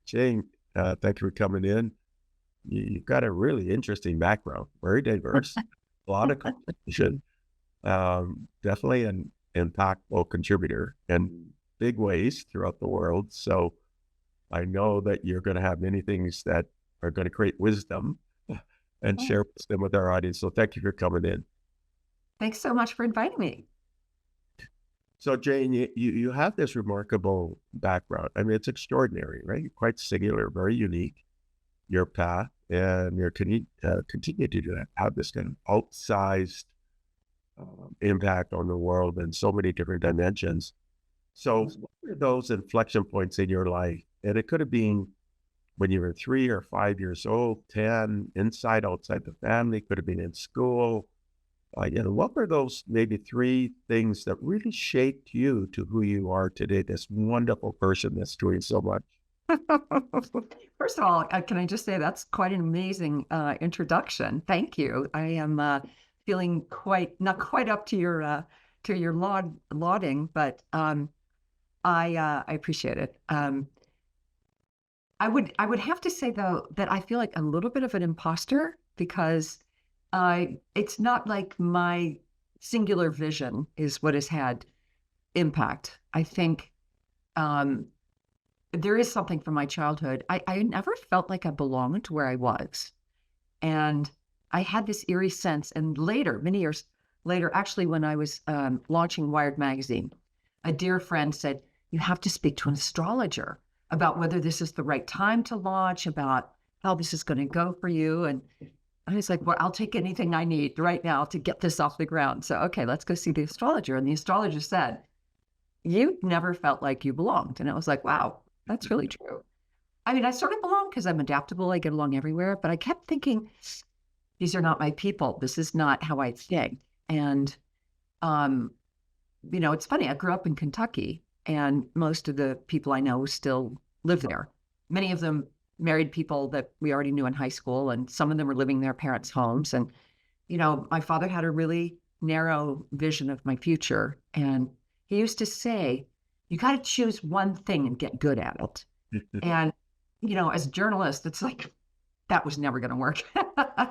Jane, thank you for coming in. You've got a really interesting background, very diverse, a lot of contribution, definitely an impactful contributor in big ways throughout the world. So I know that you're going to have many things that are going to create wisdom and Oh, share wisdom with our audience. So thank you for coming in. thanks so much for inviting me. So Jane, you have this remarkable background. I mean, it's extraordinary, right? You're quite singular, very unique, your path, and you're continue to do that, have this kind of outsized impact on the world in so many different dimensions. So what were those inflection points in your life? And it could have been when you were 3 or 5 years old, 10, inside, outside the family, could have been in school. What were those maybe three things that really shaped you to who you are today, this wonderful person that's doing so much? First of all, can I just say that's quite an amazing introduction. Thank you. I am feeling not quite up to your lauding, but I appreciate it. I would have to say though that I feel like a little bit of an imposter because it's not like my singular vision is what has had impact. I think um, there is something from my childhood. I never felt like I belonged where I was. And I had this eerie sense. And later, many years later, actually, when I was launching Wired Magazine, a dear friend said, "You have to speak to an astrologer about whether this is the right time to launch, about how this is going to go for you." And I was like, "Well, I'll take anything I need right now to get this off the ground." So, okay, let's go see the astrologer. And the astrologer said, "You never felt like you belonged." And it was like, wow, that's really true. I mean, I sort of belong because I'm adaptable. I get along everywhere, but I kept thinking, these are not my people. This is not how I think. And, um, it's funny. I grew up in Kentucky and most of the people I know still live there. Many of them married people that we already knew in high school, and some of them were living in their parents' homes. And, my father had a really narrow vision of my future. And he used to say, you got to choose one thing and get good at it. And, as a journalist, it's like, that was never going to work.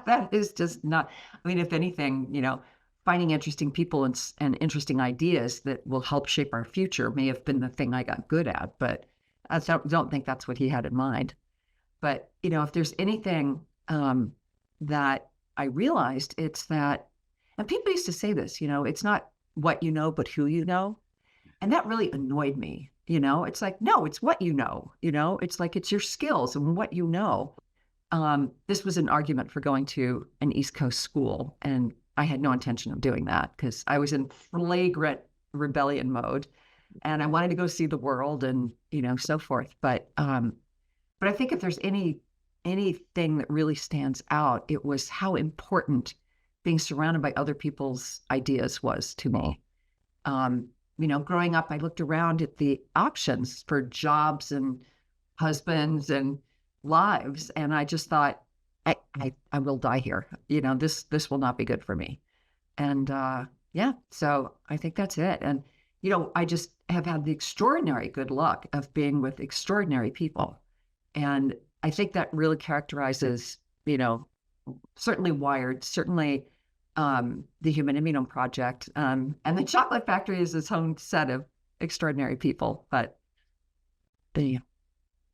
That is just not, I mean, if anything, finding interesting people and interesting ideas that will help shape our future may have been the thing I got good at, but I don't think that's what he had in mind. But, if there's anything that I realized, it's that, and people used to say this, it's not what you know, but who you know. And that really annoyed me. It's like, no, it's what it's like, it's your skills and what you know. This was an argument for going to an East Coast school. And I had no intention of doing that because I was in flagrant rebellion mode and I wanted to go see the world and, so forth. But I think if there's anything that really stands out, it was how important being surrounded by other people's ideas was to me. Um, Growing up, I looked around at the options for jobs and husbands and lives, and I just thought, I will die here. This will not be good for me. And yeah, so I think that's it. And I just have had the extraordinary good luck of being with extraordinary people, and I think that really characterizes, certainly Wired, certainly the Human Immunome Project, and the Chocolate Factory is its own set of extraordinary people. But the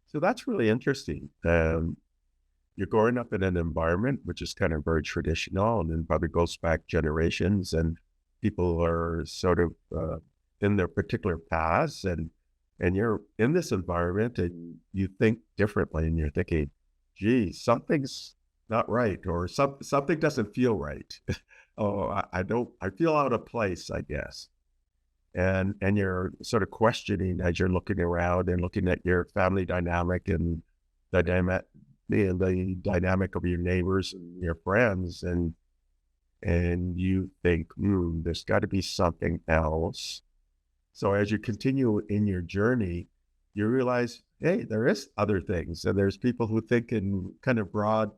So that's really interesting. You're growing up in an environment which is kind of very traditional and then probably goes back generations, and people are sort of in their particular paths, and you're in this environment and you think differently, and you're thinking, gee, something's not right, or something doesn't feel right. Oh, I feel out of place, I guess. And you're sort of questioning as you're looking around and looking at your family dynamic and the the dynamic of your neighbors and your friends, and you think, there's got to be something else. So as you continue in your journey, you realize, hey, there is other things, and there's people who think in kind of broad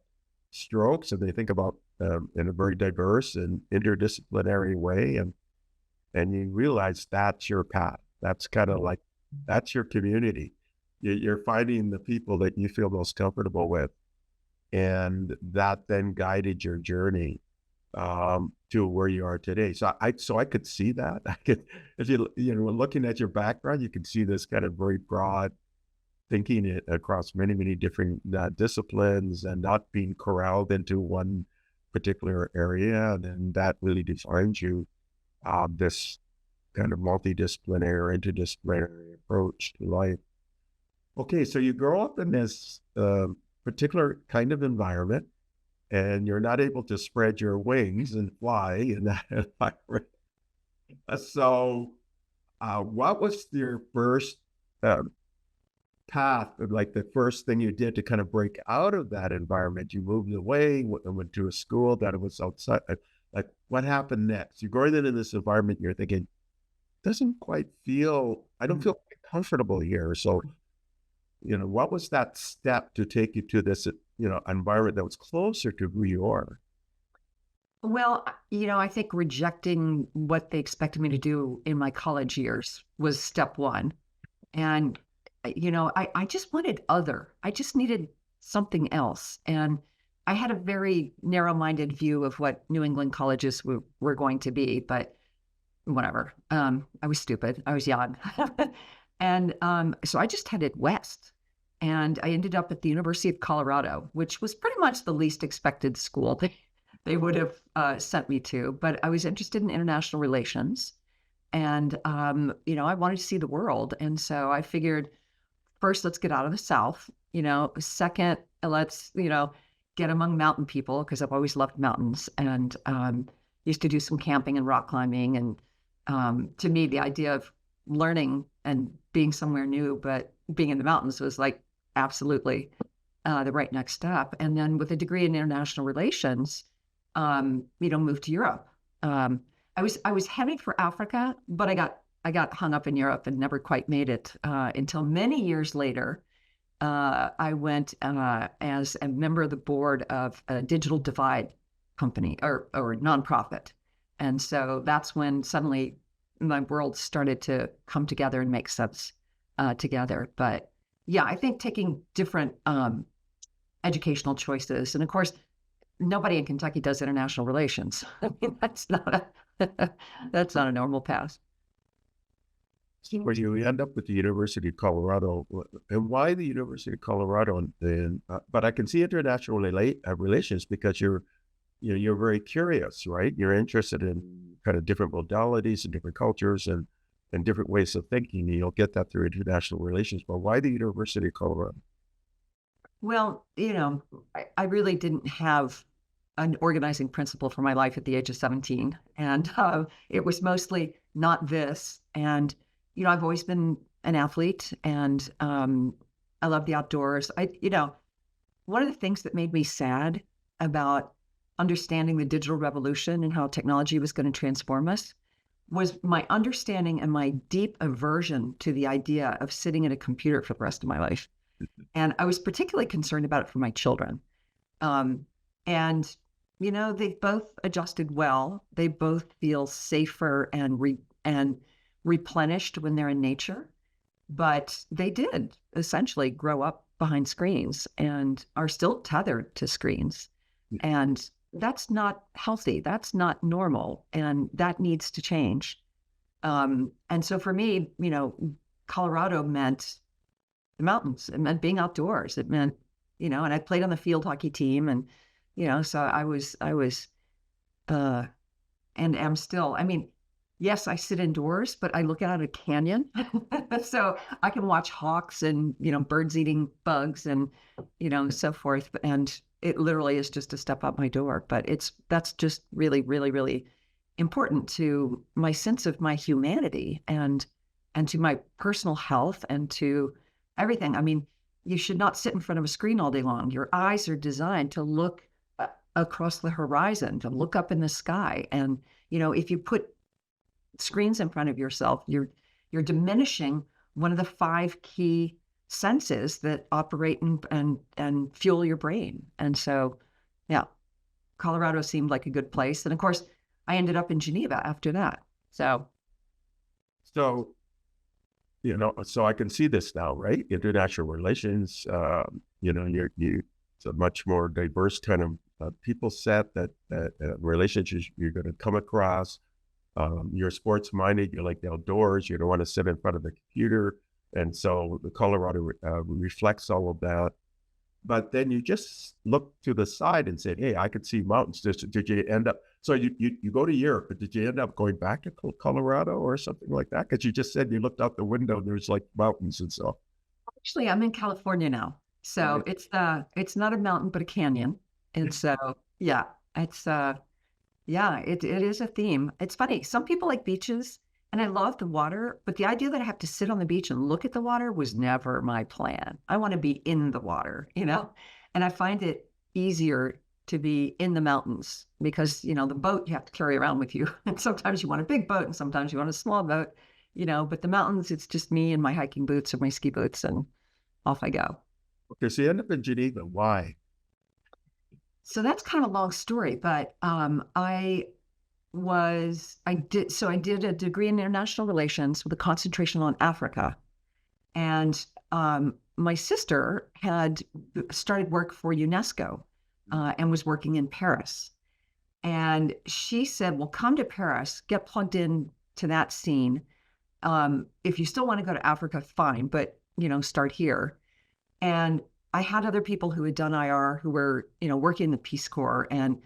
strokes, and they think about in a very diverse and interdisciplinary way, and you realize that's your path. That's kind of like, that's your community. You're finding the people that you feel most comfortable with, and that then guided your journey to where you are today. So I could see that. I could, if looking at your background, you can see this kind of very broad thinking it across many, many different disciplines, and not being corralled into one particular area. And then that really defines you, this kind of multidisciplinary, interdisciplinary approach to life. Okay, so you grow up in this particular kind of environment, and you're not able to spread your wings and fly in that environment. So, what was your first path, like the first thing you did to kind of break out of that environment? You moved away, went to a school that was outside. Like, what happened next? You're going into this environment, you're thinking, doesn't quite feel, I don't feel quite comfortable here. So, what was that step to take you to this, environment that was closer to who you are? Well, I think rejecting what they expected me to do in my college years was step one. And, I just wanted other. I just needed something else. And I had a very narrow-minded view of what New England colleges were going to be, but whatever. I was stupid. I was young. And so I just headed west. And I ended up at the University of Colorado, which was pretty much the least expected school they would have sent me to. But I was interested in international relations. And, I wanted to see the world. And so I figured, first, let's get out of the South. Second, let's, get among mountain people, because I've always loved mountains, and used to do some camping and rock climbing. And to me, the idea of learning and being somewhere new, but being in the mountains, was like absolutely the right next step. And then with a degree in international relations, moved to Europe. I was headed for Africa, but I got hung up in Europe and never quite made it until many years later. I went as a member of the board of a digital divide company, or nonprofit. And so that's when suddenly my world started to come together and make sense together. But yeah, I think taking different educational choices, and of course, nobody in Kentucky does international relations. I mean, that's not a normal path. So where you end up with the University of Colorado, and why the University of Colorado? And but I can see international relations, because you're very curious, right? You're interested in kind of different modalities and different cultures and different ways of thinking. You'll get that through international relations. But why the University of Colorado? Well, I really didn't have an organizing principle for my life at the age of 17. And it was mostly not this. And, I've always been an athlete, and I love the outdoors. One of the things that made me sad about understanding the digital revolution and how technology was going to transform us was my understanding and my deep aversion to the idea of sitting at a computer for the rest of my life. And I was particularly concerned about it for my children. And, they both adjusted well. They both feel safer and replenished when they're in nature. But they did essentially grow up behind screens and are still tethered to screens. And that's not healthy. That's not normal. And that needs to change. And so for me, Colorado meant the mountains. It meant being outdoors. It meant, and I played on the field hockey team, and, so I was, and am still. I mean, yes, I sit indoors, but I look out a canyon, so I can watch hawks and, birds eating bugs and, so forth. And it literally is just a step out my door, but that's just really, really, really important to my sense of my humanity and to my personal health and to everything. I mean, you should not sit in front of a screen all day long. Your eyes are designed to look across the horizon, to look up in the sky. And, if you put screens in front of yourself, you're diminishing one of the 5 key senses that operate and fuel your brain. And so, yeah, Colorado seemed like a good place. And of course, I ended up in Geneva after that. So so I can see this now, right? International relations, it's a much more diverse kind of people set that relationships you're going to come across. You're sports minded, you like the outdoors, you don't want to sit in front of the computer. And so the Colorado reflects all of that. But then you just look to the side and say, hey, I could see mountains. Did you end up, so you go to Europe, but did you end up going back to Colorado or something like that? Because you just said you looked out the window and there's like mountains and so. Actually, I'm in California now. So Right. it's not a mountain, but a canyon. And so, yeah, it is a theme. It's funny. Some people like beaches and I love the water, but the idea that I have to sit on the beach and look at the water was never my plan. I want to be in the water, and I find it easier to be in the mountains because, the boat you have to carry around with you. And sometimes you want a big boat and sometimes you want a small boat, but the mountains, it's just me and my hiking boots or my ski boots and off I go. Okay, so you end up in Geneva. Why? So that's kind of a long story, but I did a degree in international relations with a concentration on Africa. And my sister had started work for UNESCO and was working in Paris. And she said, well, come to Paris, get plugged in to that scene. If you still want to go to Africa, fine, but, start here. And I had other people who had done IR who were, working in the Peace Corps, and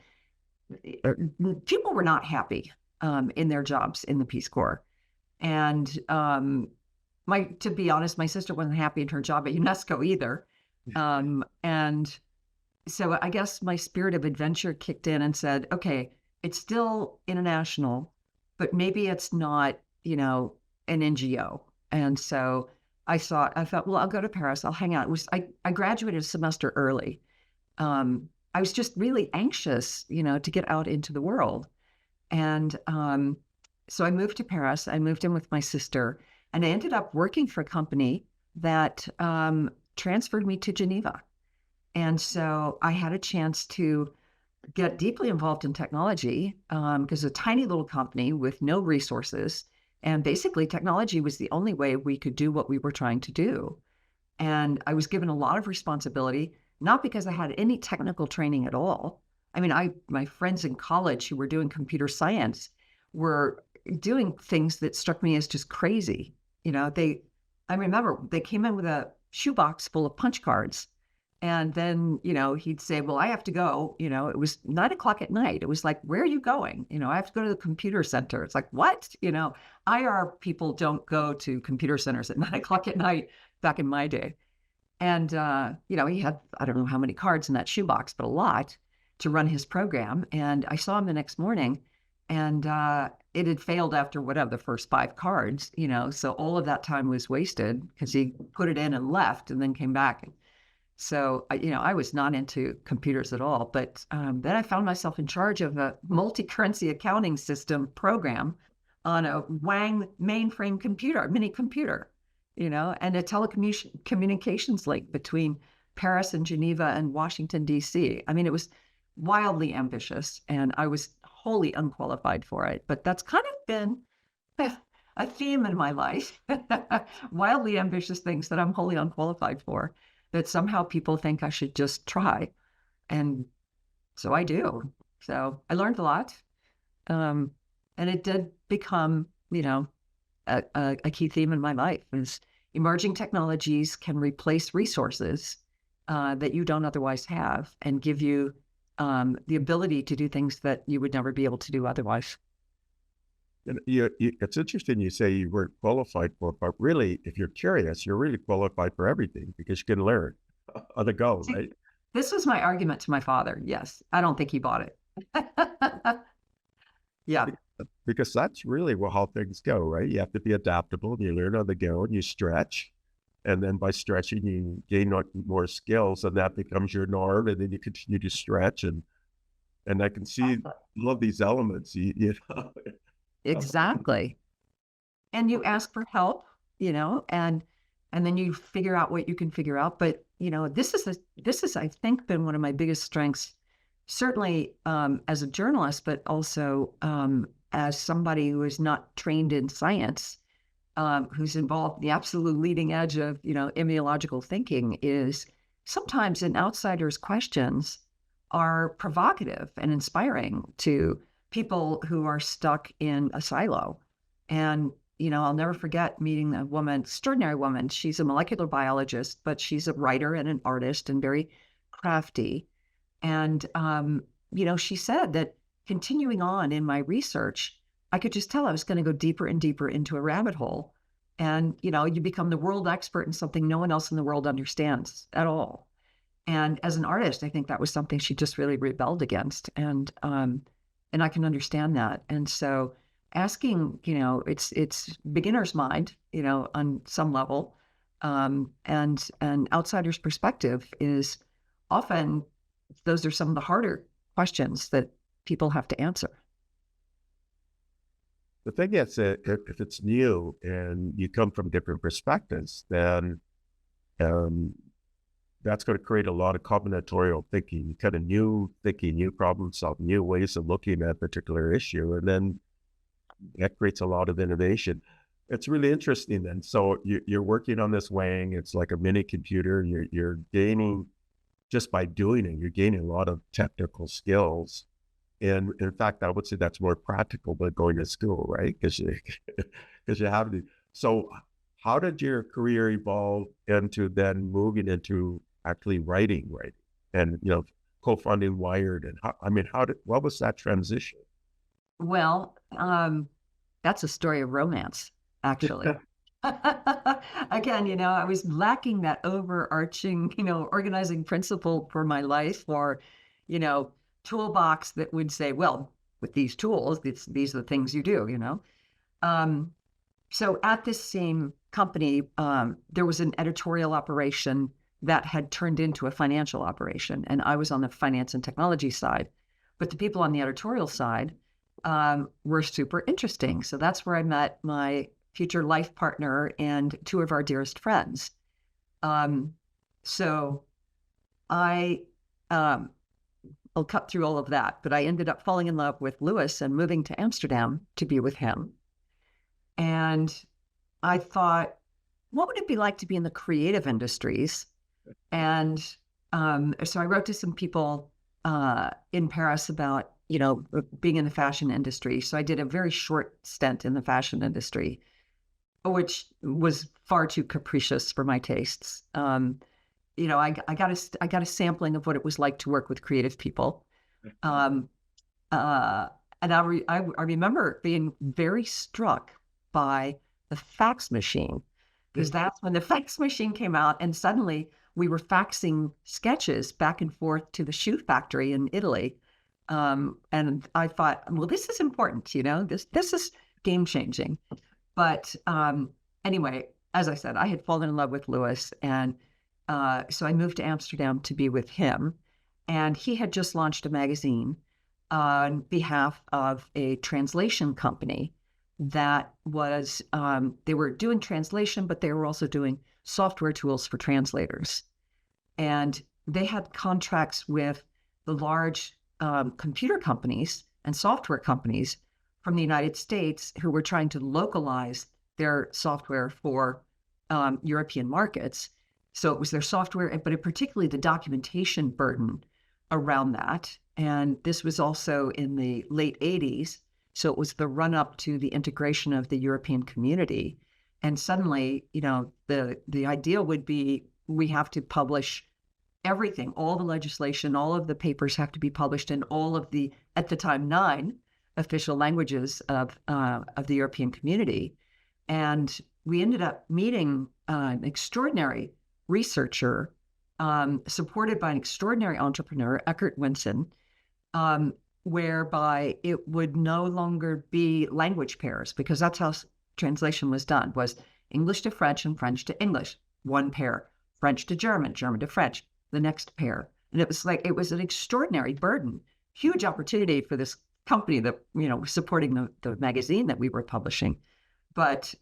people were not happy in their jobs in the Peace Corps. And to be honest, my sister wasn't happy in her job at UNESCO either. And so I guess my spirit of adventure kicked in and said, okay, it's still international, but maybe it's not, an NGO. And so I thought, well, I'll go to Paris. I'll hang out. I graduated a semester early. I was just really anxious, to get out into the world. And so I moved to Paris. I moved in with my sister, and I ended up working for a company that transferred me to Geneva. And so I had a chance to get deeply involved in technology because a tiny little company with no resources. And basically, technology was the only way we could do what we were trying to do. And I was given a lot of responsibility, not because I had any technical training at all. I mean, my friends in college who were doing computer science were doing things that struck me as just crazy. I remember they came in with a shoebox full of punch cards. And then, he'd say, well, I have to go. It was 9:00 at night. It was like, where are you going? I have to go to the computer center. It's like, what? IR people don't go to computer centers at 9:00 at night back in my day. And, he had, I don't know how many cards in that shoebox, but a lot to run his program. And I saw him the next morning and it had failed after whatever, the first 5 cards, so all of that time was wasted because he put it in and left and then came back. So, I was not into computers at all, but then I found myself in charge of a multi-currency accounting system program on a Wang mainframe computer, mini computer, and a telecommunications link between Paris and Geneva and Washington, D.C. I mean, it was wildly ambitious and I was wholly unqualified for it, but that's kind of been a theme in my life, wildly ambitious things that I'm wholly unqualified for, that somehow people think I should just try. And so I do. So I learned a lot. And it did become, a key theme in my life is emerging technologies can replace resources that you don't otherwise have and give you the ability to do things that you would never be able to do otherwise. And it's interesting you say you weren't qualified for, but really, if you're curious, you're really qualified for everything because you can learn on the go, See, right? this was my argument to my father. Yes, I don't think he bought it. Yeah, Because that's really how things go, right? You have to be adaptable and you learn on the go and you stretch. And then by stretching, you gain more skills and that becomes your norm. And then you continue to stretch. And I can see all of these elements, exactly. And you ask for help, and then you figure out what you can figure out. But, this is, I think, been one of my biggest strengths, certainly as a journalist, but also as somebody who is not trained in science. who's involved in the absolute leading edge of, immunological thinking, is sometimes an outsider's questions are provocative and inspiring to people who are stuck in a silo. And, I'll never forget meeting a woman, extraordinary woman. She's a molecular biologist, but she's a writer and an artist and very crafty. And, she said that continuing on in my research, I could just tell I was going to go deeper and deeper into a rabbit hole. And, you become the world expert in something no one else in the world understands at all. And as an artist, I think that was something she just really rebelled against. And I can understand that. And so asking, it's beginner's mind, on some level. And an outsider's perspective is often, those are some of the harder questions that people have to answer. The thing is that if it's new and you come from different perspectives, then that's going to create a lot of combinatorial thinking, kind of new thinking, new problem solving, new ways of looking at a particular issue. And then that creates a lot of innovation. It's really interesting then. So you're working on this weighing, it's like a mini computer. You're gaining, just by doing it, you're gaining a lot of technical skills. And in fact, I would say that's more practical than going to school, right? Because you have to. So how did your career evolve into then moving into actually writing, and co-founding Wired? And what was that transition? Well, that's a story of romance, actually. Again, I was lacking that overarching, organizing principle for my life, or, toolbox that would say, well, with these tools, these are the things you do, So at this same company, there was an editorial operation that had turned into a financial operation, and I was on the finance and technology side. But the people on the editorial side were super interesting. So that's where I met my future life partner and two of our dearest friends. So I'll cut through all of that, but I ended up falling in love with Lewis and moving to Amsterdam to be with him. And I thought, what would it be like to be in the creative industries? And so I wrote to some people in Paris about, being in the fashion industry. So I did a very short stint in the fashion industry, which was far too capricious for my tastes. I got a sampling of what it was like to work with creative people. And I remember being very struck by the fax machine, because that's when the fax machine came out, and suddenly we were faxing sketches back and forth to the shoe factory in Italy. And I thought, well, this is important, this is game changing. But anyway, as I said, I had fallen in love with Lewis, and so I moved to Amsterdam to be with him. And he had just launched a magazine on behalf of a translation company that was, they were doing translation, but they were also doing software tools for translators. And they had contracts with the large computer companies and software companies from the United States who were trying to localize their software for European markets. So it was their software, but particularly the documentation burden around that. And this was also in the late 80s. So it was the run up to the integration of the European community. And suddenly, the idea would be, we have to publish everything, all the legislation, all of the papers have to be published in all of the, at the time, 9 official languages of the European community. And we ended up meeting an extraordinary researcher, supported by an extraordinary entrepreneur, Eckert Winson, whereby it would no longer be language pairs, because that's how translation was done, was English to French and French to English, one pair, French to German, German to French, the next pair. And it was an extraordinary burden, huge opportunity for this company that, supporting the magazine that we were publishing. But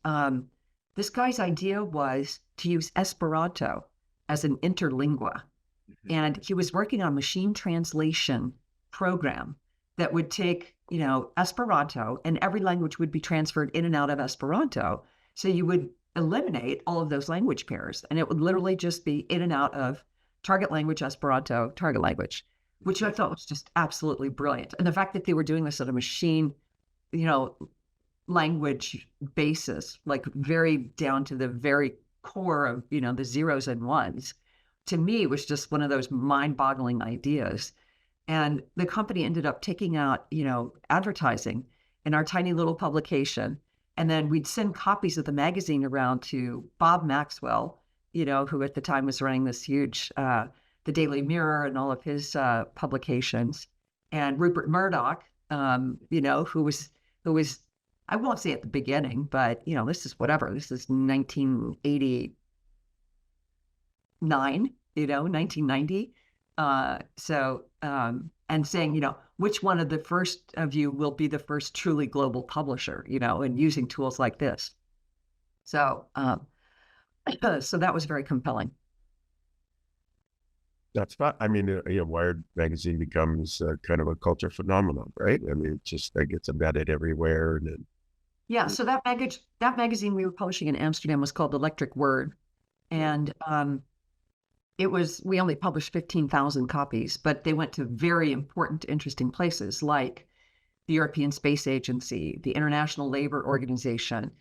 this guy's idea was to use Esperanto as an interlingua. And he was working on a machine translation program that would take, Esperanto, and every language would be transferred in and out of Esperanto. So you would eliminate all of those language pairs, and it would literally just be in and out of target language, Esperanto, target language, which I thought was just absolutely brilliant. And the fact that they were doing this on a machine, language basis, like very down to the very core of, the zeros and ones, to me was just one of those mind-boggling ideas. And the company ended up taking out, advertising in our tiny little publication. And then we'd send copies of the magazine around to Bob Maxwell, who at the time was running this huge, the Daily Mirror and all of his publications, and Rupert Murdoch, who was, I won't say at the beginning, but, this is 1989, 1990. And saying, which one of the first of you will be the first truly global publisher, and using tools like this. So, so that was very compelling. That's fun. I mean, Wired magazine becomes kind of a culture phenomenon, right? I mean, it just gets embedded everywhere. And then... Yeah. So that magazine we were publishing in Amsterdam was called Electric Word. And we only published 15,000 copies, but they went to very important, interesting places like the European Space Agency, the International Labor Organization,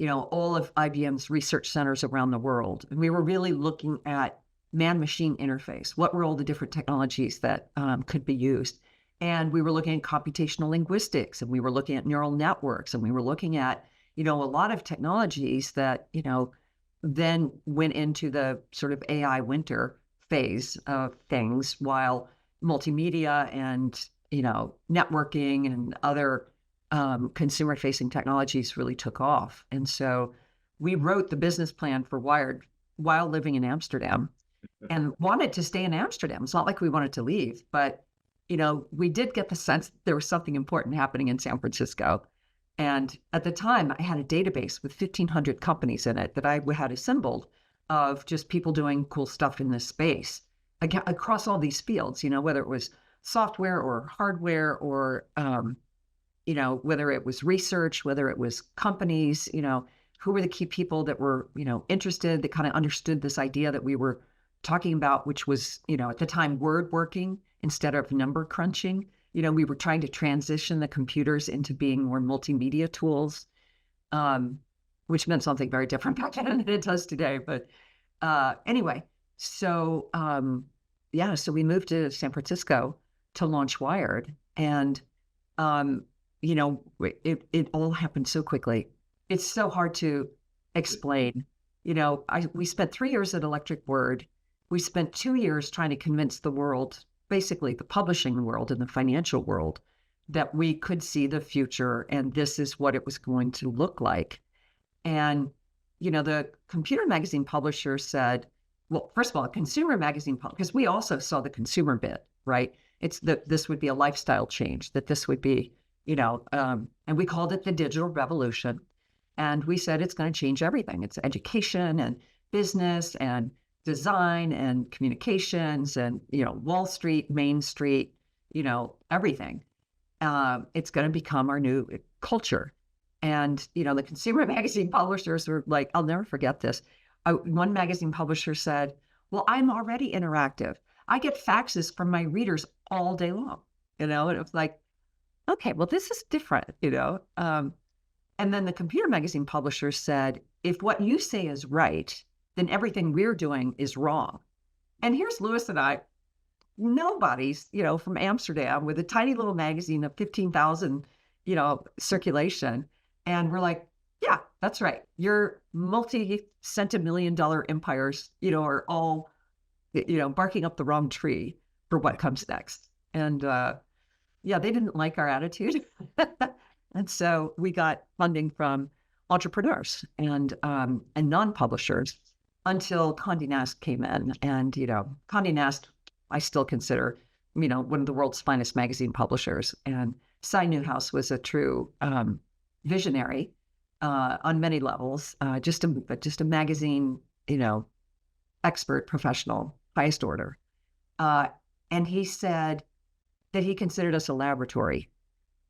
all of IBM's research centers around the world. And we were really looking at man-machine interface. What were all the different technologies that could be used? And we were looking at computational linguistics, and we were looking at neural networks, and we were looking at, a lot of technologies that, then went into the sort of AI winter phase of things, while multimedia and, networking and other consumer-facing technologies really took off. And so we wrote the business plan for Wired while living in Amsterdam and wanted to stay in Amsterdam. It's not like we wanted to leave, but, we did get the sense that there was something important happening in San Francisco. And at the time, I had a database with 1,500 companies in it that I had assembled of just people doing cool stuff in this space across all these fields, whether it was software or hardware or, whether it was research, whether it was companies, who were the key people that were, interested, that kind of understood this idea that we were talking about, which was, at the time, word working instead of number crunching. We were trying to transition the computers into being more multimedia tools, which meant something very different back then than it does today. But anyway, so so we moved to San Francisco to launch Wired. And, it all happened so quickly. It's so hard to explain. We spent 3 years at Electric Word. We spent 2 years trying to convince the world, basically the publishing world and the financial world, that we could see the future and this is what it was going to look like. And, the computer magazine publisher said, well, first of all, a consumer magazine, because we also saw the consumer bit, right? It's that this would be a lifestyle change, that this would be, and we called it the digital revolution. And we said it's going to change everything. It's education and business and design and communications and, Wall Street, Main Street, everything. It's going to become our new culture. And, the consumer magazine publishers were like, I'll never forget this. One magazine publisher said, well, I'm already interactive. I get faxes from my readers all day long, and it was like, okay, well, this is different, and then the computer magazine publisher said, if what you say is right, then everything we're doing is wrong. And here's Lewis and I, nobody's, from Amsterdam with a tiny little magazine of 15,000, circulation. And we're like, yeah, that's right. Your multi-centimillion-dollar empires, are all, barking up the wrong tree for what comes next. And they didn't like our attitude. And so we got funding from entrepreneurs and non-publishers until Condé Nast came in. And, Condé Nast, I still consider, one of the world's finest magazine publishers. And Cy Newhouse was a true visionary on many levels, just a magazine, expert, professional, highest order. And he said that he considered us a laboratory.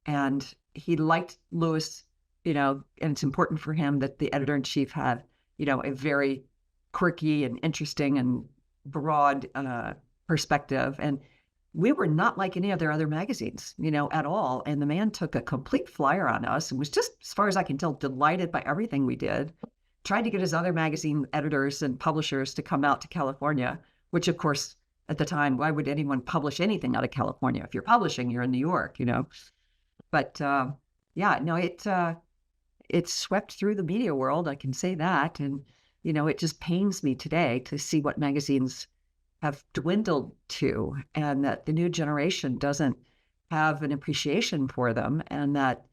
And he liked Lewis and it's important for him that the editor-in-chief had, a very quirky and interesting and broad perspective. And we were not like any of their other magazines, at all. And the man took a complete flyer on us and was just, as far as I can tell, delighted by everything we did. Tried to get his other magazine editors and publishers to come out to California, which of course, at the time, why would anyone publish anything out of California? If you're publishing, you're in New York, But yeah, no, it swept through the media world, I can say that. And, it just pains me today to see what magazines have dwindled to, and that the new generation doesn't have an appreciation for them. And that,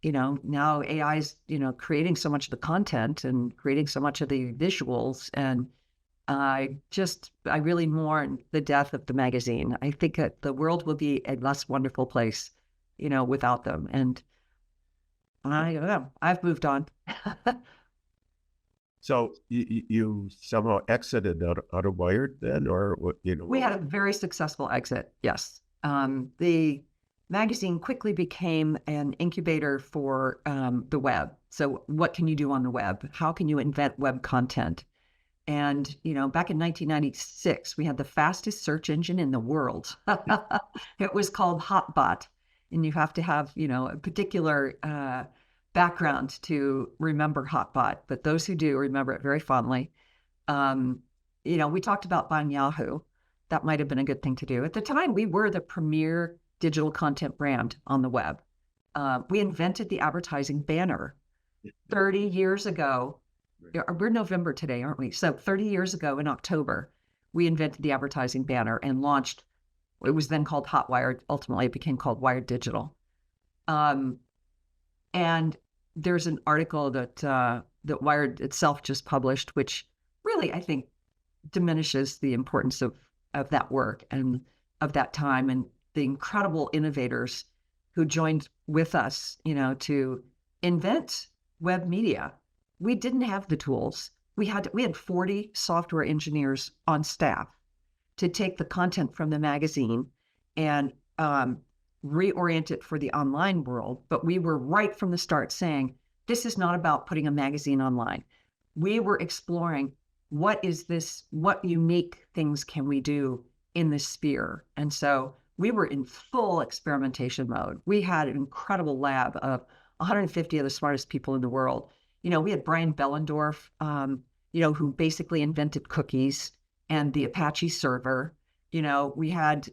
now AI is, creating so much of the content and creating so much of the visuals. And I really mourn the death of the magazine. I think that the world will be a less wonderful place, without them. And I don't know, I've moved on. So you somehow exited out of Wired then, or what? We had a very successful exit. Yes. The magazine quickly became an incubator for the web. So what can you do on the web? How can you invent web content? And, back in 1996, we had the fastest search engine in the world. It was called Hotbot. And you have to have, a particular background to remember Hotbot. But those who do remember it very fondly. We talked about buying Yahoo. That might have been a good thing to do. At the time, we were the premier digital content brand on the web. We invented the advertising banner 30 years ago. We're November today, aren't we? So 30 years ago in October, we invented the advertising banner and launched, it was then called Hotwired. Ultimately, it became called Wired Digital. And there's an article that Wired itself just published, which really, I think, diminishes the importance of that work and of that time and the incredible innovators who joined with us, to invent web media. We didn't have the tools. We had 40 software engineers on staff to take the content from the magazine and reorient it for the online world. But we were right from the start saying, this is not about putting a magazine online. We were exploring what unique things can we do in this sphere? And so we were in full experimentation mode. We had an incredible lab of 150 of the smartest people in the world. We had Brian Bellendorf, who basically invented cookies and the Apache server. We had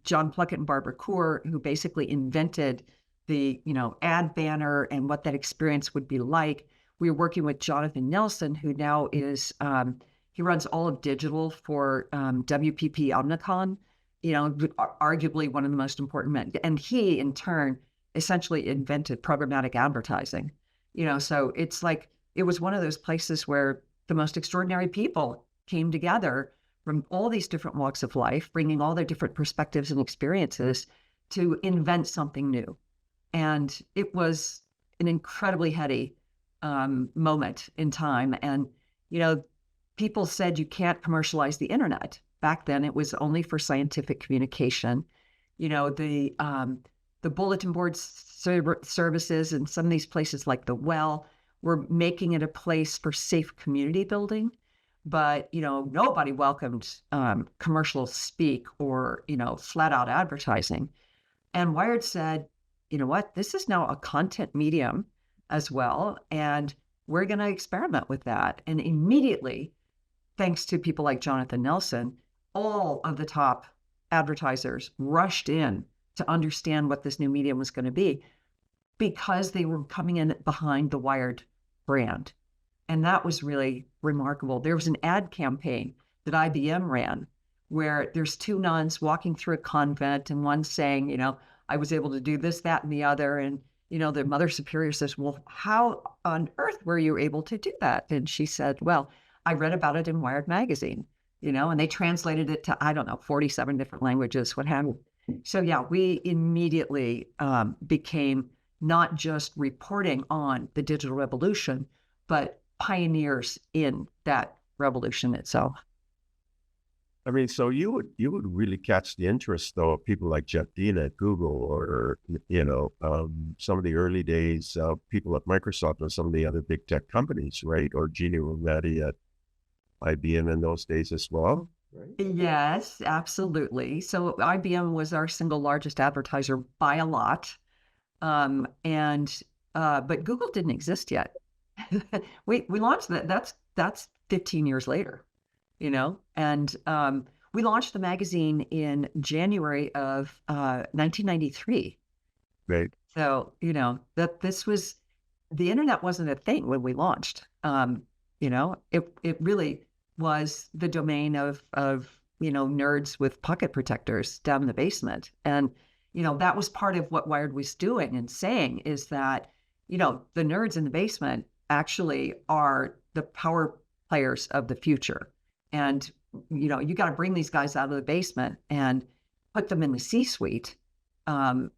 John Plunkett and Barbara Coor, who basically invented the, ad banner and what that experience would be like. We were working with Jonathan Nelson, who now is, he runs all of digital for WPP Omnicom, arguably one of the most important men. And he, in turn, essentially invented programmatic advertising. So it's like, it was one of those places where the most extraordinary people came together from all these different walks of life, bringing all their different perspectives and experiences to invent something new. And it was an incredibly heady moment in time. And, people said you can't commercialize the internet. Back then, it was only for scientific communication. The bulletin board services and some of these places like the Well were making it a place for safe community building. But, nobody welcomed commercial speak or, flat out advertising. And Wired said, you know what, this is now a content medium as well. And we're going to experiment with that. And immediately, thanks to people like Jonathan Nelson, all of the top advertisers rushed in to understand what this new medium was going to be, because they were coming in behind the Wired brand. And that was really remarkable. There was an ad campaign that IBM ran where there's two nuns walking through a convent and one saying, I was able to do this, that, and the other. And, the Mother Superior says, well, how on earth were you able to do that? And she said, well, I read about it in Wired magazine, and they translated it to, 47 different languages, what have you. So yeah, we immediately became not just reporting on the digital revolution, but pioneers in that revolution itself. I mean, so you would really catch the interest though of people like Jeff Dean at Google, or some of the early days people at Microsoft or some of the other big tech companies, right? Or Gina Rometty at IBM in those days as well, right? Yes, absolutely. So IBM was our single largest advertiser by a lot. And but Google didn't exist yet. We launched that. That's 15 years later, and we launched the magazine in January of 1993. Right. So that this was the internet wasn't a thing when we launched. It really was the domain of nerds with pocket protectors down in the basement. And that was part of what Wired was doing and saying, is that the nerds in the basement actually are the power players of the future. And you got to bring these guys out of the basement and put them in the C-suite,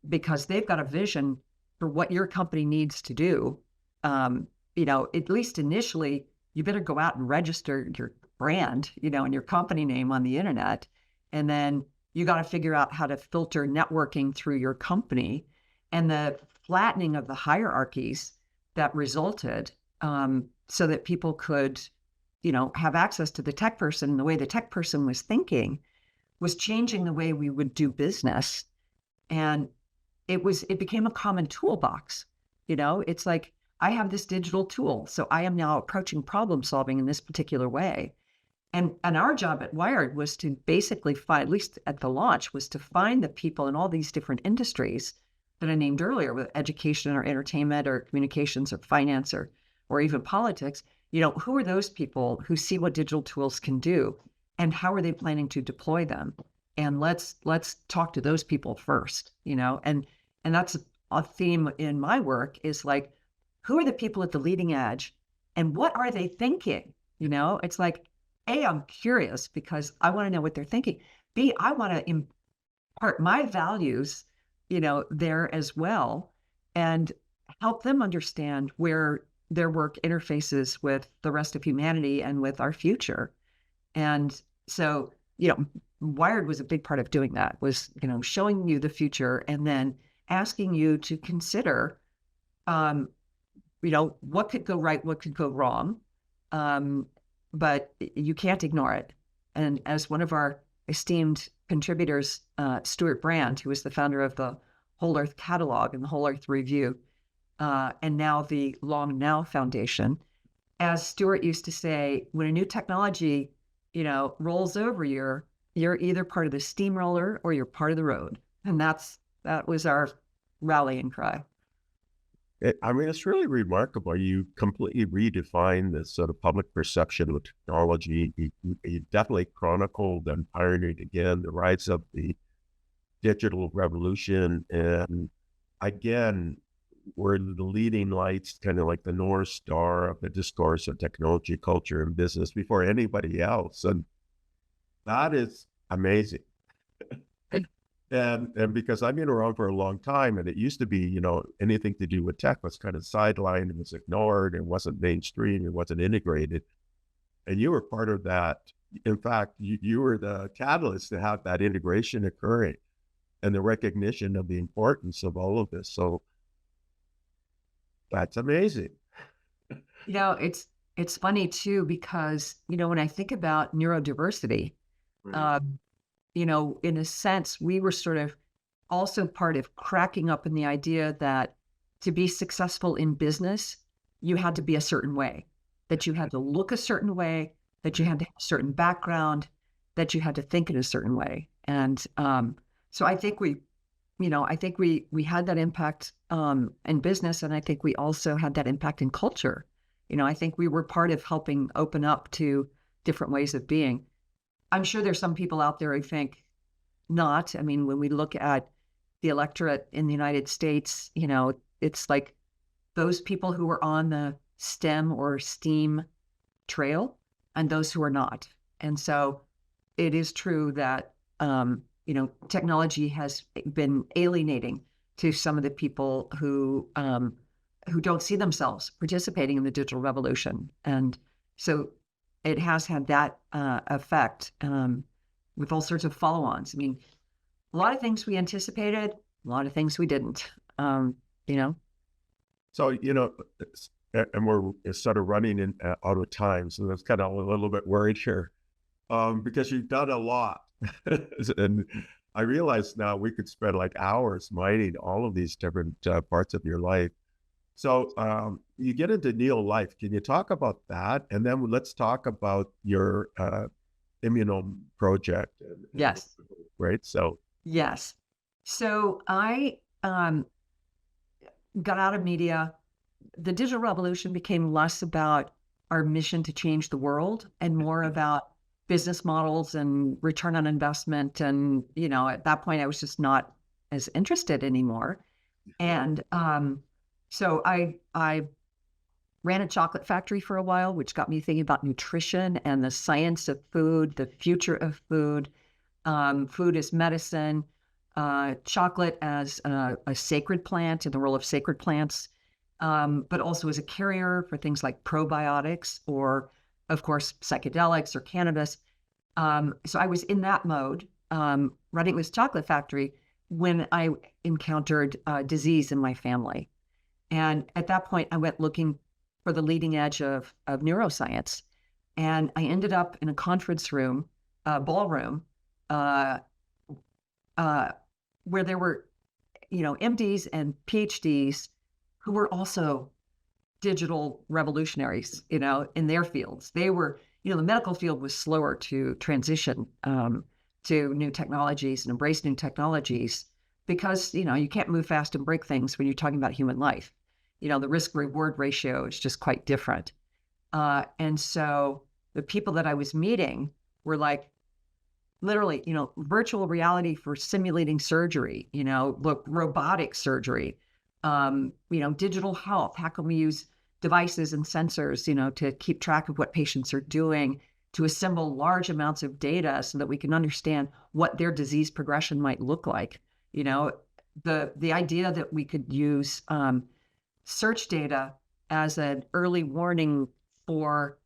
because they've got a vision for what your company needs to do. At least initially, you better go out and register your brand, and your company name on the internet. And then you got to figure out how to filter networking through your company, and the flattening of the hierarchies that resulted, so that people could, have access to the tech person. And the way the tech person was thinking was changing the way we would do business. And it became a common toolbox. It's like, I have this digital tool, so I am now approaching problem solving in this particular way. And our job at Wired was to basically find, at least at the launch, was to find the people in all these different industries that I named earlier, with education or entertainment or communications or finance or even politics. Who are those people who see what digital tools can do, and how are they planning to deploy them? And let's talk to those people first, and that's a theme in my work, is like, who are the people at the leading edge, and what are they thinking? It's like, A, I'm curious because I want to know what they're thinking. B, I want to impart my values, there as well, and help them understand where their work interfaces with the rest of humanity and with our future. And so, Wired was a big part of doing that, was, showing you the future and then asking you to consider, what could go right, what could go wrong. But you can't ignore it. And as one of our esteemed contributors, Stuart Brand, who was the founder of the Whole Earth Catalog and the Whole Earth Review, and now the Long Now Foundation, as Stuart used to say, when a new technology, rolls over you're either part of the steamroller or you're part of the road. And that was our rallying cry. I mean, it's really remarkable. You completely redefine this sort of public perception of technology. You definitely chronicled and pioneered again the rise of the digital revolution. And again, were the leading lights, kind of like the North Star of the discourse of technology, culture, and business before anybody else. And that is amazing. And because I've been around for a long time, and it used to be, anything to do with tech was kind of sidelined, it was ignored, it wasn't mainstream, it wasn't integrated. And you were part of that. In fact, you were the catalyst to have that integration occurring and the recognition of the importance of all of this. So that's amazing. It's funny too, because, when I think about neurodiversity, Right. in a sense, we were sort of also part of cracking up in the idea that to be successful in business, you had to be a certain way, that you had to look a certain way, that you had to have a certain background, that you had to think in a certain way. And so I think we had that impact in business, and I think we also had that impact in culture. I think we were part of helping open up to different ways of being. I'm sure there's some people out there who think not. I mean, when we look at the electorate in the United States, it's like those people who are on the STEM or STEAM trail and those who are not. And so it is true that, technology has been alienating to some of the people who don't see themselves participating in the digital revolution. And so it has had that effect. with all sorts of follow-ons. I mean, a lot of things we anticipated, a lot of things we didn't, you know? So, and we're sort of running out of time. So that's kind of a little bit worried here, because you've done a lot. And I realize now we could spend like hours mining all of these different parts of your life. So you get into neo-life. Can you talk about that? And then let's talk about your immunome project. Yes. Right. So. Yes. So I got out of media. The digital revolution became less about our mission to change the world and more about business models and return on investment. And, at that point, I was just not as interested anymore. And so I ran a chocolate factory for a while, which got me thinking about nutrition and the science of food, the future of food, food as medicine, chocolate as a sacred plant and the role of sacred plants, but also as a carrier for things like probiotics or, of course, psychedelics or cannabis. So I was in that mode, running this chocolate factory when I encountered disease in my family. And at that point, I went looking for the leading edge of neuroscience. And I ended up in a conference room, ballroom, where there were, MDs and PhDs who were also digital revolutionaries, in their fields. They were, the medical field was slower to transition to new technologies and embrace new technologies because, you can't move fast and break things when you're talking about human life. The risk-reward ratio is just quite different. And so the people that I was meeting were like, literally, virtual reality for simulating surgery, robotic surgery, digital health. How can we use devices and sensors, to keep track of what patients are doing, to assemble large amounts of data so that we can understand what their disease progression might look like. The idea that we could use search data as an early warning for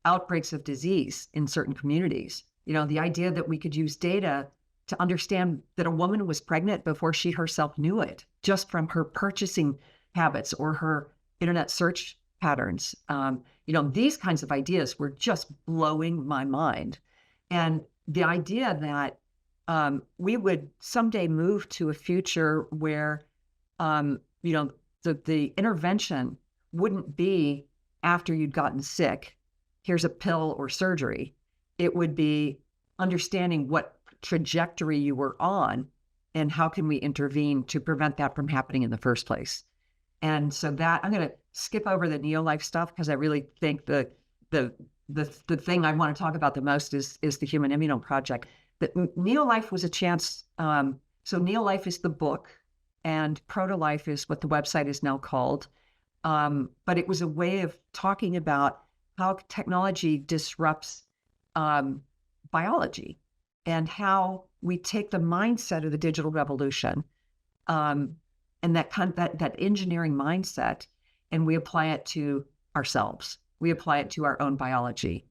outbreaks of disease in certain communities. The idea that we could use data to understand that a woman was pregnant before she herself knew it, just from her purchasing habits or her internet search patterns. These kinds of ideas were just blowing my mind. And the idea that we would someday move to a future where, the intervention wouldn't be after you'd gotten sick, here's a pill or surgery. It would be understanding what trajectory you were on and how can we intervene to prevent that from happening in the first place. And so that I'm going to skip over the neo-life stuff because I really think the thing I want to talk about the most is the Human Immunome Project. But neo-life was a chance. So neo-life is the book, and ProtoLife is what the website is now called. But it was a way of talking about how technology disrupts biology and how we take the mindset of the digital revolution and that engineering mindset, and we apply it to ourselves. We apply it to our own biology.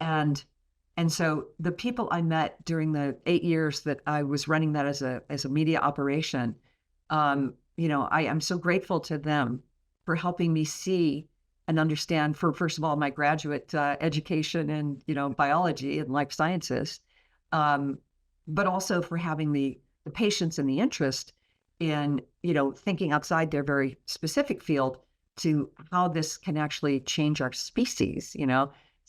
And so the people I met during the 8 years that I was running that as a media operation, I am so grateful to them for helping me see and understand, for first of all, my graduate education in biology and life sciences, but also for having the patience and the interest in thinking outside their very specific field to how this can actually change our species,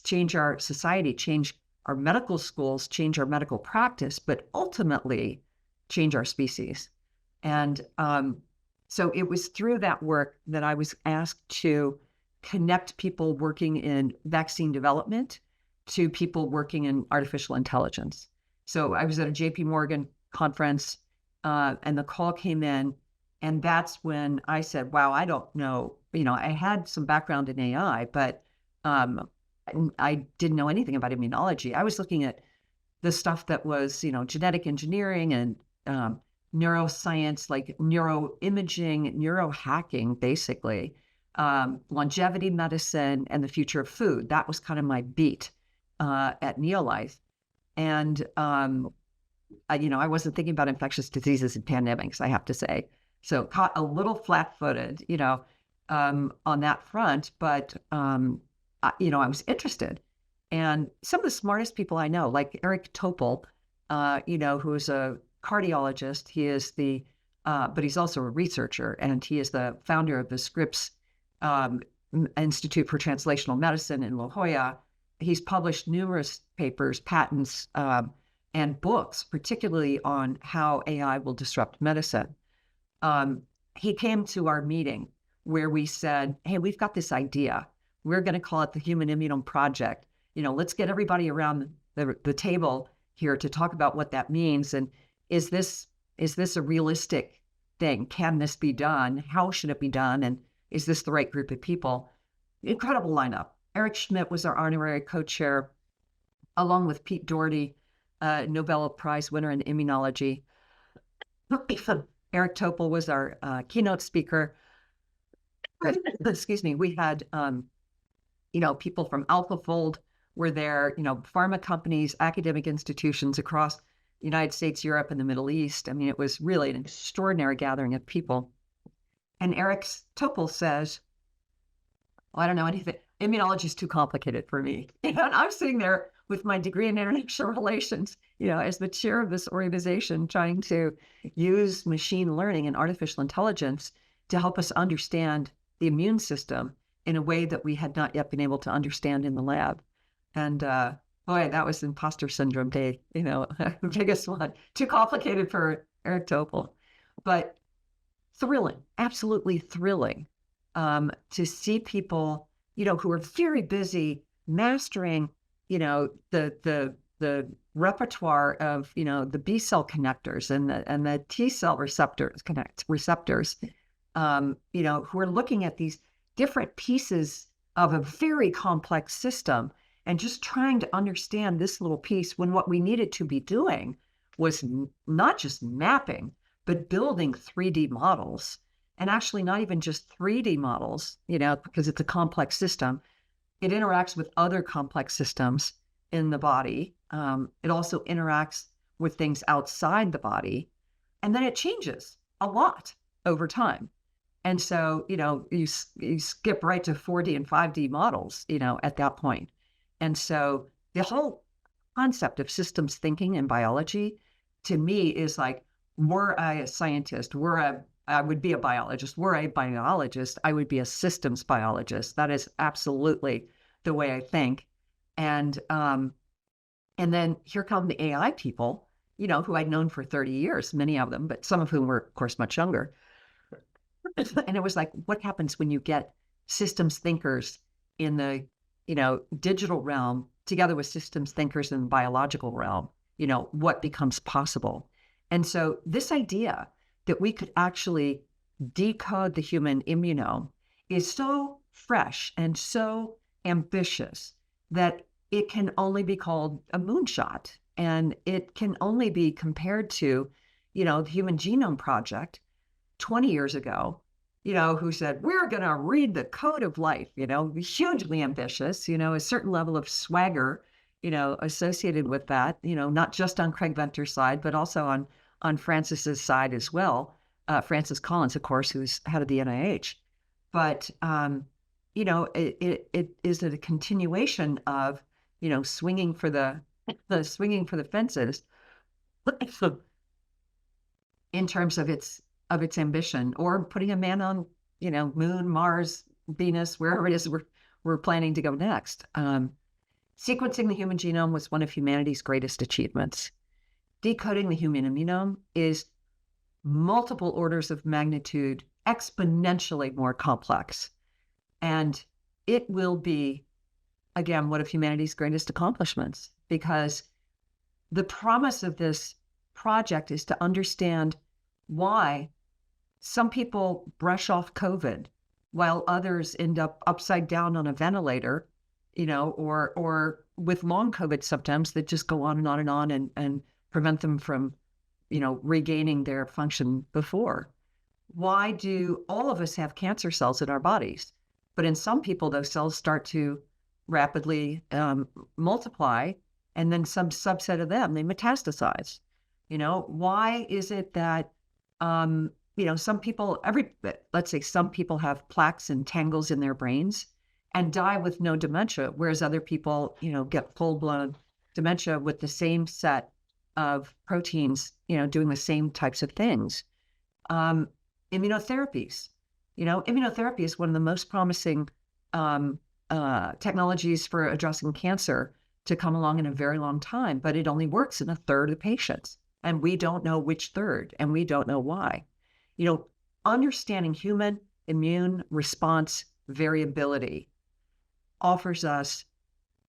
change our society, change our medical schools, change our medical practice, but ultimately change our species. And so it was through that work that I was asked to connect people working in vaccine development to people working in artificial intelligence. So I was at a JP Morgan conference and the call came in, and that's when I said, wow, I don't know. I had some background in AI, but I didn't know anything about immunology. I was looking at the stuff that was, genetic engineering and neuroscience, like neuroimaging, neurohacking, basically, longevity medicine, and the future of food. That was kind of my beat at Neolife. And, I wasn't thinking about infectious diseases and pandemics, I have to say. So caught a little flat-footed, on that front, but, I was interested. And some of the smartest people I know, like Eric Topol, who's a cardiologist, but he's also a researcher, and he is the founder of the Scripps Institute for Translational Medicine in La Jolla. He's published numerous papers, patents, and books, particularly on how AI will disrupt medicine. He came to our meeting where we said, hey, we've got this idea. We're going to call it the Human Immunome Project. Let's get everybody around the table here to talk about what that means. And is this a realistic thing? Can this be done? How should it be done? And is this the right group of people? Incredible lineup. Eric Schmidt was our honorary co-chair, along with Pete Doherty, Nobel Prize winner in immunology. Eric Topol was our keynote speaker. Excuse me. We had, people from AlphaFold were there, pharma companies, academic institutions across the United States, Europe, and the Middle East. I mean, it was really an extraordinary gathering of people. And Eric Topol says, well, I don't know anything. Immunology is too complicated for me. And I'm sitting there with my degree in international relations, as the chair of this organization, trying to use machine learning and artificial intelligence to help us understand the immune system in a way that we had not yet been able to understand in the lab. And boy, that was imposter syndrome day, the biggest one. Too complicated for Eric Topol, but thrilling, absolutely thrilling, to see people, who are very busy mastering, the repertoire of, the B cell connectors and the T cell receptors, who are looking at these different pieces of a very complex system and just trying to understand this little piece, when what we needed to be doing was not just mapping, but building 3D models. And actually not even just 3D models, because it's a complex system. It interacts with other complex systems in the body. It also interacts with things outside the body. And then it changes a lot over time. And so, you skip right to 4D and 5D models, at that point. And so the whole concept of systems thinking in biology, to me, is like, were I a scientist, I would be a biologist. Were I a biologist, I would be a systems biologist. That is absolutely the way I think. And then here come the AI people, who I'd known for 30 years, many of them, but some of whom were, of course, much younger. And it was like, what happens when you get systems thinkers in the, digital realm together with systems thinkers in the biological realm? What becomes possible? And so this idea that we could actually decode the human immunome is so fresh and so ambitious that it can only be called a moonshot. And it can only be compared to, the Human Genome Project 20 years ago, who said, we're going to read the code of life, hugely ambitious, a certain level of swagger, associated with that, not just on Craig Venter's side, but also on Francis's side as well. Francis Collins, of course, who's head of the NIH. But, it is a continuation of, swinging for the fences in terms of its ambition, or putting a man on, Moon, Mars, Venus, wherever it is we're planning to go next. Sequencing the human genome was one of humanity's greatest achievements. Decoding the human immunome is multiple orders of magnitude, exponentially more complex. And it will be, again, one of humanity's greatest accomplishments, because the promise of this project is to understand why some people brush off COVID while others end up upside down on a ventilator, or with long COVID symptoms that just go on and on and on and prevent them from, regaining their function before. Why do all of us have cancer cells in our bodies? But in some people, those cells start to rapidly multiply and then some subset of them, they metastasize. Why is it that, some people, let's say some people have plaques and tangles in their brains and die with no dementia, whereas other people, get full-blown dementia with the same set of proteins, doing the same types of things. Immunotherapies. Immunotherapy is one of the most promising technologies for addressing cancer to come along in a very long time, but it only works in a third of patients. And we don't know which third, and we don't know why. Understanding human immune response variability offers us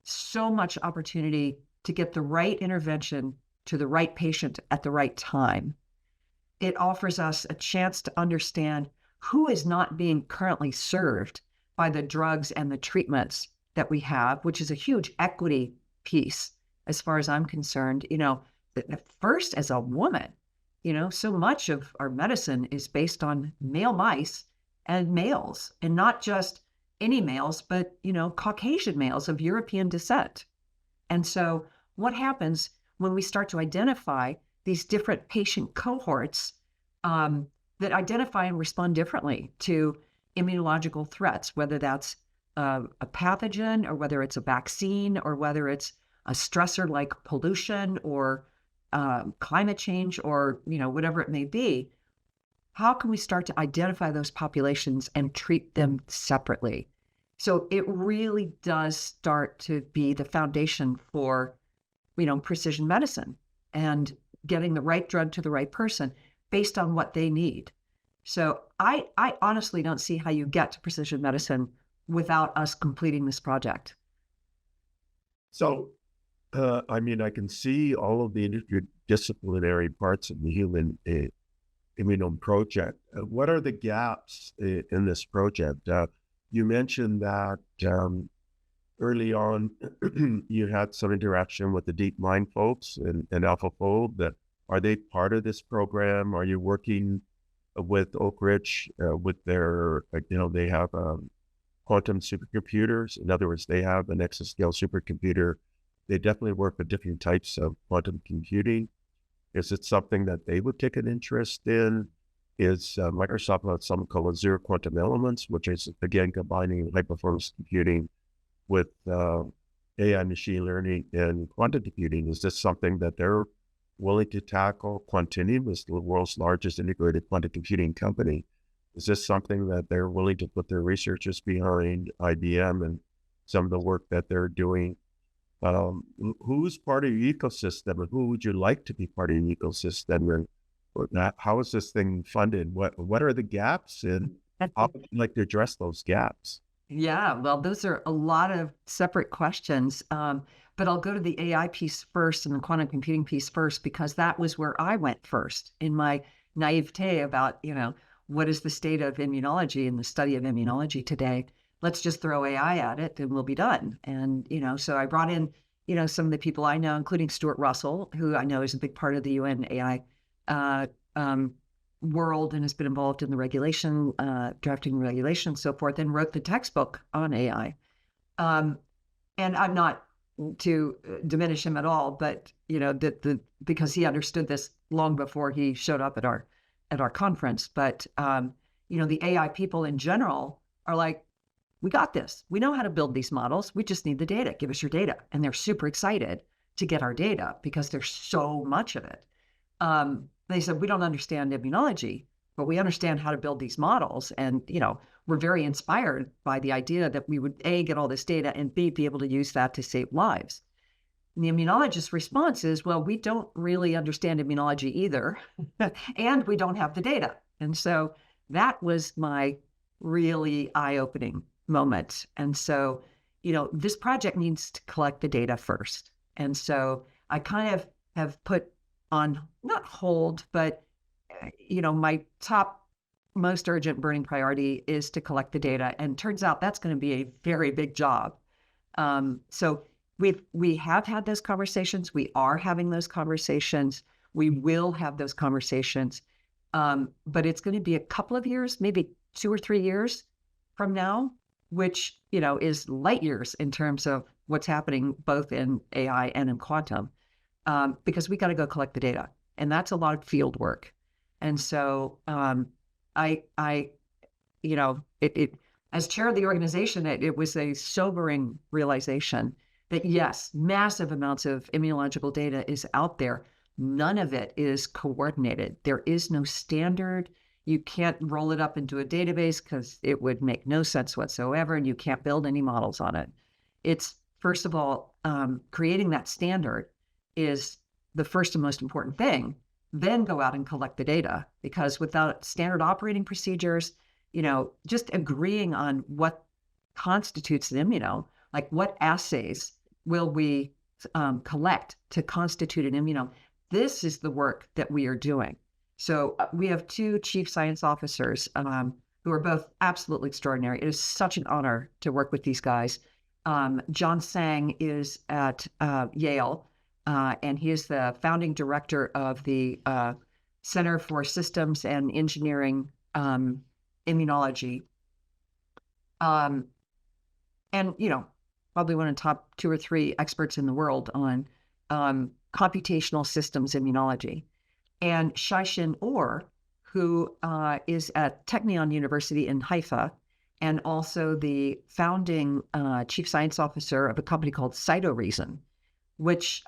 so much opportunity to get the right intervention to the right patient at the right time. It offers us a chance to understand who is not being currently served by the drugs and the treatments that we have, which is a huge equity piece as far as I'm concerned. First, as a woman, so much of our medicine is based on male mice and males, and not just any males, but, Caucasian males of European descent. And so what happens when we start to identify these different patient cohorts that identify and respond differently to immunological threats, whether that's a pathogen or whether it's a vaccine or whether it's a stressor like pollution or climate change or, whatever it may be, how can we start to identify those populations and treat them separately? So it really does start to be the foundation for, precision medicine and getting the right drug to the right person based on what they need. So I honestly don't see how you get to precision medicine without us completing this project. So, I can see all of the interdisciplinary parts of the human immunome project. What are the gaps in this project? You mentioned that early on you had some interaction with the DeepMind folks and AlphaFold. Are they part of this program? Are you working with Oak Ridge with their, they have quantum supercomputers? In other words, they have an exascale supercomputer. They definitely work with different types of quantum computing. Is it something that they would take an interest in? Is Microsoft has something called zero quantum elements, which is, again, combining high performance computing with AI machine learning and quantum computing? Is this something that they're willing to tackle? Quantinuum is the world's largest integrated quantum computing company. Is this something that they're willing to put their researchers behind, IBM and some of the work that they're doing? Who's part of your ecosystem, and who would you like to be part of your ecosystem? And how is this thing funded? What are the gaps, and how would you like to address those gaps? Yeah, well, those are a lot of separate questions. But I'll go to the AI piece first and the quantum computing piece first, because that was where I went first in my naivete about, what is the state of immunology and the study of immunology today? Let's just throw AI at it and we'll be done. And, so I brought in, some of the people I know, including Stuart Russell, who I know is a big part of the UN AI world and has been involved in the regulation, drafting regulation and so forth, and wrote the textbook on AI. And I'm not to diminish him at all, but, because he understood this long before he showed up at our conference. But, the AI people in general are like, we got this. We know how to build these models. We just need the data. Give us your data. And they're super excited to get our data because there's so much of it. They said, we don't understand immunology, but we understand how to build these models. And, we're very inspired by the idea that we would, A, get all this data, and B, be able to use that to save lives. And the immunologist's response is, well, we don't really understand immunology either, and we don't have the data. And so that was my really eye-opening moment. And so, this project needs to collect the data first. And so I kind of have put on, not hold, but, my top most urgent burning priority is to collect the data. And turns out that's going to be a very big job. So we have had those conversations. We are having those conversations. We will have those conversations. But it's going to be a couple of years, maybe 2 or 3 years from now, which, is light years in terms of what's happening both in AI and in quantum, because we got to go collect the data. And that's a lot of field work. And so as chair of the organization, it was a sobering realization that yes, massive amounts of immunological data is out there. None of it is coordinated. There is no standard. You can't roll it up into a database because it would make no sense whatsoever, and you can't build any models on it. It's, first of all, creating that standard is the first and most important thing. Then go out and collect the data, because without standard operating procedures, just agreeing on what constitutes an immuno, like what assays will we collect to constitute an immuno. This is the work that we are doing. So we have two chief science officers who are both absolutely extraordinary. It is such an honor to work with these guys. John Sang is at Yale, and he is the founding director of the Center for Systems and Engineering Immunology. And, probably one of the top 2 or 3 experts in the world on computational systems immunology. And Shaishin Orr, who is at Technion University in Haifa, and also the founding chief science officer of a company called Cytoreason, which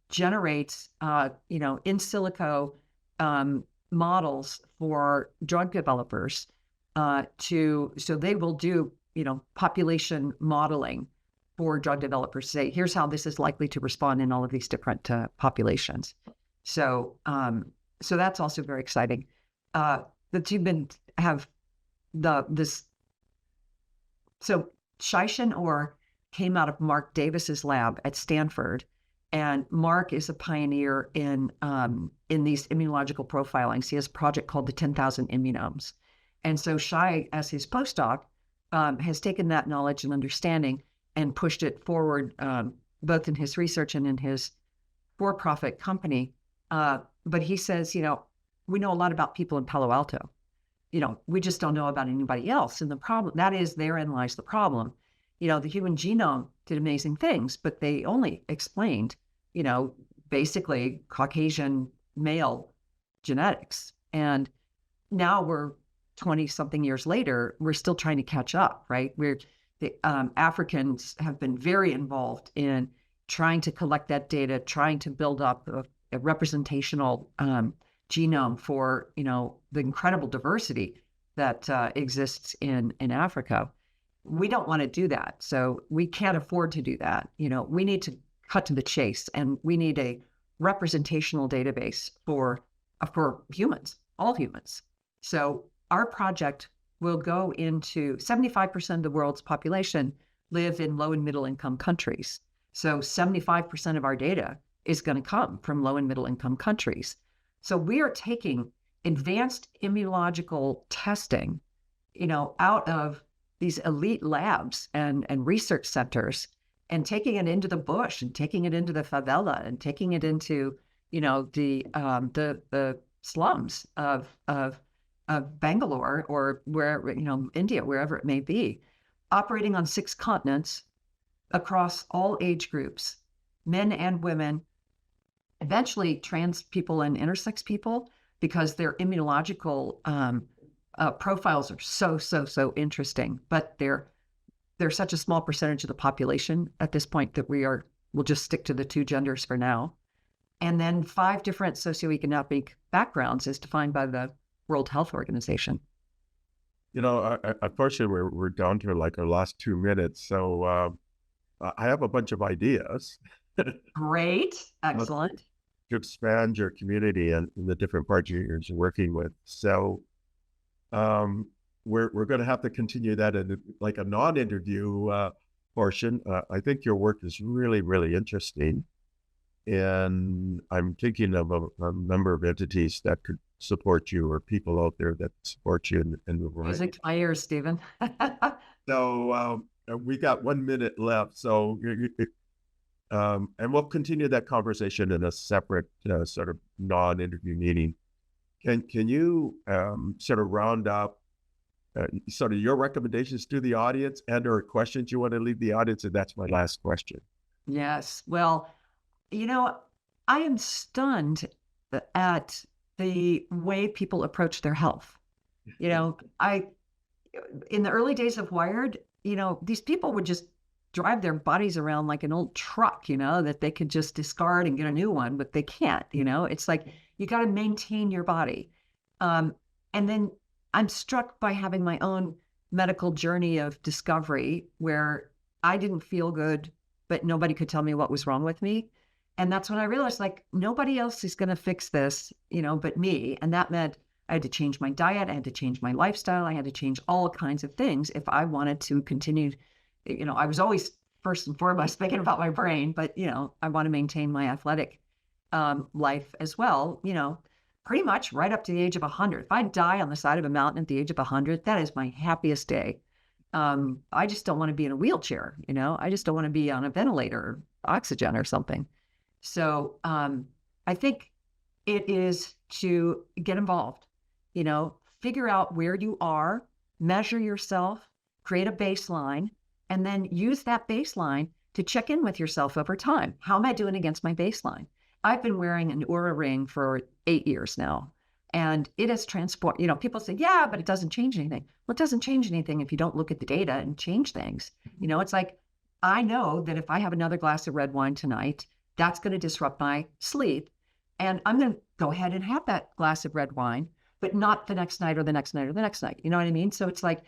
generates, in silico models for drug developers so they will do, population modeling for drug developers. Say, here's how this is likely to respond in all of these different populations. So that's also very exciting. That you've been have this. So Shaishin Orr came out of Mark Davis's lab at Stanford, and Mark is a pioneer in these immunological profilings. He has a project called the 10,000 Immunomes, and so Shai, as his postdoc, has taken that knowledge and understanding and pushed it forward, both in his research and in his for-profit company. But he says, we know a lot about people in Palo Alto. We just don't know about anybody else. And the problem, that is, therein lies the problem. The human genome did amazing things, but they only explained, basically Caucasian male genetics. And now we're 20 something years later, we're still trying to catch up, right? The Africans have been very involved in trying to collect that data, trying to build up a representational genome for, the incredible diversity that exists in Africa. We don't want to do that. So we can't afford to do that. We need to cut to the chase, and we need a representational database for humans, all humans. So our project will go into 75% of the world's population live in low and middle income countries. So 75% of our data is going to come from low and middle income countries. So we are taking advanced immunological testing, out of these elite labs and research centers, and taking it into the bush, and taking it into the favela, and taking it into, the slums of Bangalore, or wherever, India, wherever it may be, operating on 6 continents across all age groups, men and women, eventually trans people and intersex people, because their immunological profiles are so interesting, but they're such a small percentage of the population at this point that we'll just stick to the 2 genders for now. And then 5 different socioeconomic backgrounds as defined by the World Health Organization. Unfortunately, we're down to like our last 2 minutes. So I have a bunch of ideas. Great. Excellent. To expand your community and the different partners you're working with. So we're going to have to continue that in like a non-interview portion. I think your work is really, really interesting. And I'm thinking of a number of entities that could support you, or people out there that support you in the work. Music to my ears, Stephen. So we got 1 minute left. So and we'll continue that conversation in a separate sort of non-interview meeting. Can you sort of round up sort of your recommendations to the audience and or questions you want to leave the audience. And that's my last question. Yes. Well, I am stunned at the way people approach their health. In the early days of Wired, these people would just drive their bodies around like an old truck, that they could just discard and get a new one, but they can't, it's like, you got to maintain your body. And then I'm struck by having my own medical journey of discovery where I didn't feel good, but nobody could tell me what was wrong with me. And that's when I realized, like, nobody else is going to fix this, but me. And that meant I had to change my diet. I had to change my lifestyle. I had to change all kinds of things if I wanted to continue. I was always first and foremost thinking about my brain, but, I want to maintain my athletic life as well, pretty much right up to the age of 100. If I die on the side of a mountain at the age of 100, that is my happiest day. I just don't want to be in a wheelchair, I just don't want to be on a ventilator or oxygen or something. So I think it is to get involved, figure out where you are, measure yourself, create a baseline, and then use that baseline to check in with yourself over time. How am I doing against my baseline? I've been wearing an Oura ring for 8 years now, and it has transformed. People say, yeah, but it doesn't change anything. Well, it doesn't change anything if you don't look at the data and change things. It's like, I know that if I have another glass of red wine tonight, that's going to disrupt my sleep. And I'm going to go ahead and have that glass of red wine, but not the next night or the next night or the next night. You know what I mean? So it's like,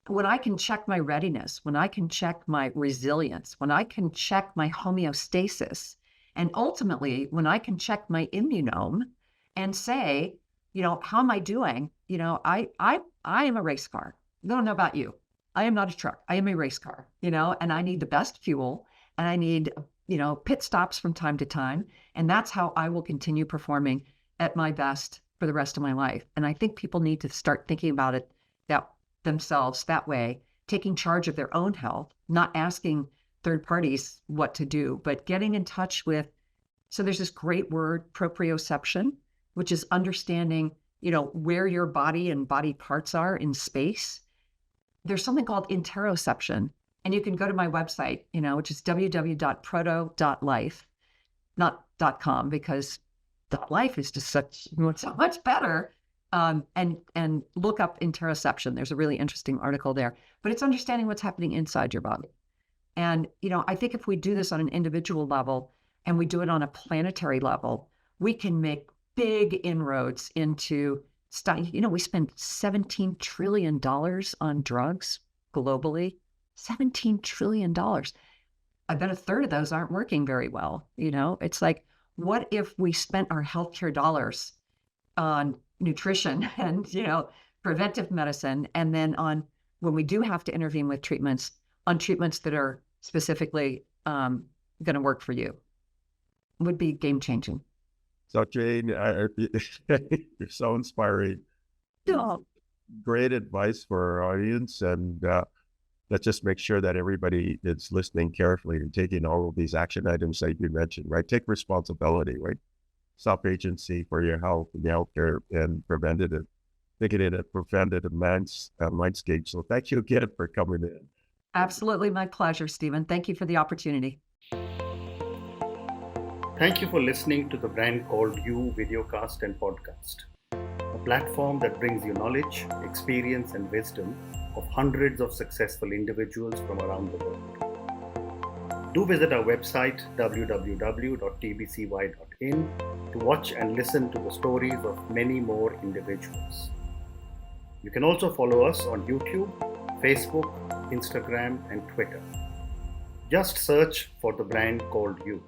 when I can check my readiness, when I can check my resilience, when I can check my homeostasis, and ultimately, when I can check my immunome and say, how am I doing? I am a race car. I don't know about you. I am not a truck. I am a race car, and I need the best fuel, and I need, pit stops from time to time. And that's how I will continue performing at my best for the rest of my life. And I think people need to start thinking about it themselves that way, taking charge of their own health, not asking third parties what to do, but getting in touch with. So there's this great word, proprioception, which is understanding, where your body and body parts are in space. There's something called interoception, and you can go to my website, which is www.proto.life, not .com, because .life is just so much better. And look up interoception. There's a really interesting article there, but it's understanding what's happening inside your body. And, I think if we do this on an individual level and we do it on a planetary level, we can make big inroads into study. We spend $17 trillion on drugs globally, $17 trillion. I bet a third of those aren't working very well. It's like, what if we spent our healthcare dollars on nutrition and, preventive medicine, and then on, when we do have to intervene with treatments, on treatments that are specifically going to work for you? Would be game changing. So Jane, you're so inspiring. Yeah. Great advice for our audience, and let's just make sure that everybody is listening carefully and taking all of these action items that you mentioned, right? Take responsibility, right? Self-agency for your health and healthcare and preventative, thinking in a preventative mindscape. So thank you again for coming in. Absolutely. My pleasure, Stephen. Thank you for the opportunity. Thank you for listening to the Brand Called You videocast and podcast, a platform that brings you knowledge, experience, and wisdom of hundreds of successful individuals from around the world. Do visit our website, www.tbcy.in, to watch and listen to the stories of many more individuals. You can also follow us on YouTube, Facebook, Instagram, and Twitter. Just search for the Brand Called You.